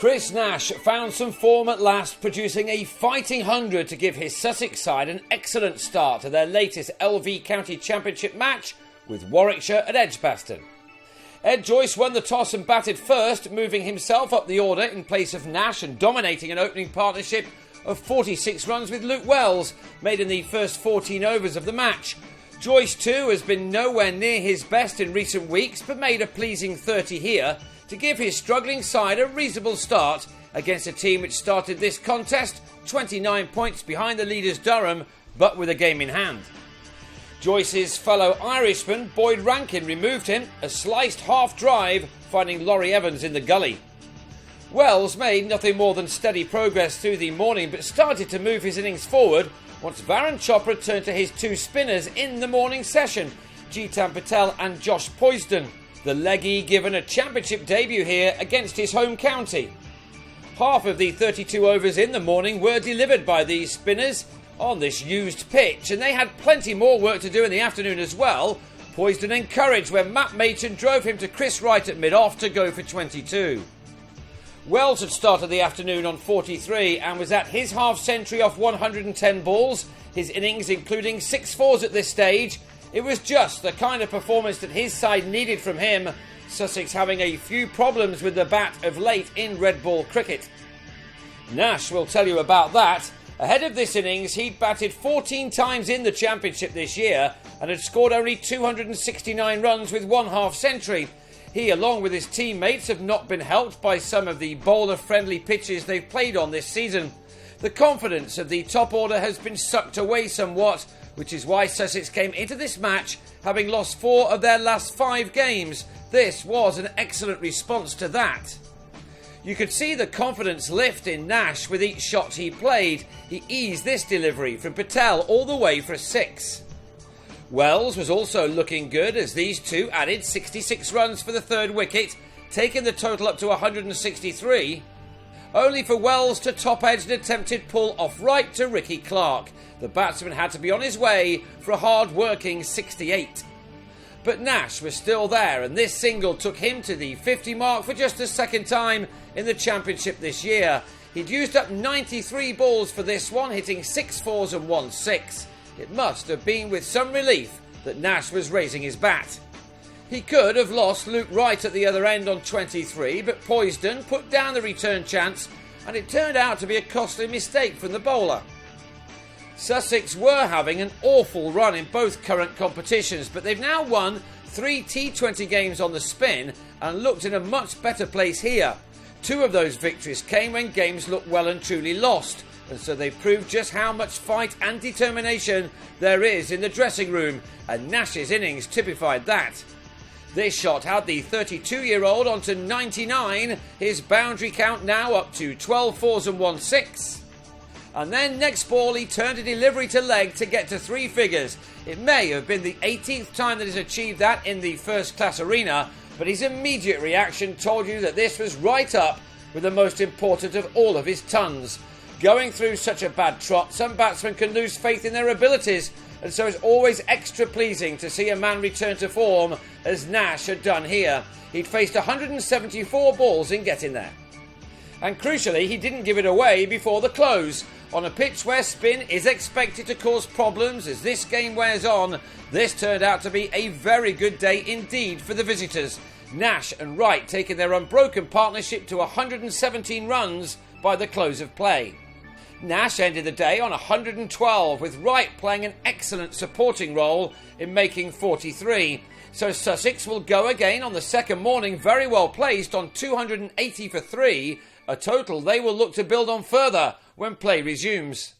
Chris Nash found some form at last, producing a fighting 100 to give his Sussex side an excellent start to their latest LV County Championship match with Warwickshire at Edgbaston. Ed Joyce won the toss and batted first, moving himself up the order in place of Nash and dominating an opening partnership of 46 runs with Luke Wells, made in the first 14 overs of the match. Joyce too has been nowhere near his best in recent weeks, but made a pleasing 30 here to give his struggling side a reasonable start against a team which started this contest 29 points behind the leaders Durham, but with a game in hand. Joyce's fellow Irishman Boyd Rankin removed him, a sliced half drive, finding Laurie Evans in the gully. Wells made nothing more than steady progress through the morning, but started to move his innings forward once Varun Chopra turned to his two spinners in the morning session, Jitan Patel and Josh Poisden, the leggy given a championship debut here against his home county. Half of the 32 overs in the morning were delivered by these spinners on this used pitch, and they had plenty more work to do in the afternoon as well. Poisden encouraged when Matt Machen drove him to Chris Wright at mid-off to go for 22. Wells had started the afternoon on 43 and was at his half-century off 110 balls, his innings including 6 fours at this stage. It was just the kind of performance that his side needed from him, Sussex having a few problems with the bat of late in red ball cricket. Nash will tell you about that. Ahead of this innings, he'd batted 14 times in the championship this year and had scored only 269 runs with one half-century. He, along with his teammates, have not been helped by some of the bowler-friendly pitches they've played on this season. The confidence of the top order has been sucked away somewhat, which is why Sussex came into this match having lost 4 of their last 5 games. This was an excellent response to that. You could see the confidence lift in Nash with each shot he played. He eased this delivery from Patel all the way for a 6. Wells was also looking good as these two added 66 runs for the third wicket, taking the total up to 163. Only for Wells to top-edge an attempted pull off right to Ricky Clark. The batsman had to be on his way for a hard-working 68. But Nash was still there, and this single took him to the 50 mark for just the second time in the championship this year. He'd used up 93 balls for this one, hitting 6 fours and 1 6. It must have been with some relief that Nash was raising his bat. He could have lost Luke Wright at the other end on 23, but Poisden put down the return chance, and it turned out to be a costly mistake from the bowler. Sussex were having an awful run in both current competitions, but they've now won 3 T20 games on the spin and looked in a much better place here. 2 of those victories came when games looked well and truly lost, and so they proved just how much fight and determination there is in the dressing room, and Nash's innings typified that. This shot had the 32-year-old onto 99, his boundary count now up to 12 fours and 1 6. And then next ball he turned a delivery to leg to get to 3 figures. It may have been the 18th time that he's achieved that in the first-class arena, but his immediate reaction told you that this was right up with the most important of all of his tons. Going through such a bad trot, some batsmen can lose faith in their abilities, and so it's always extra pleasing to see a man return to form, as Nash had done here. He'd faced 174 balls in getting there. And crucially, he didn't give it away before the close. On a pitch where spin is expected to cause problems as this game wears on, this turned out to be a very good day indeed for the visitors. Nash and Wright taking their unbroken partnership to 117 runs by the close of play. Nash ended the day on 112, with Wright playing an excellent supporting role in making 43. So Sussex will go again on the second morning very well placed on 280 for 3, a total they will look to build on further when play resumes.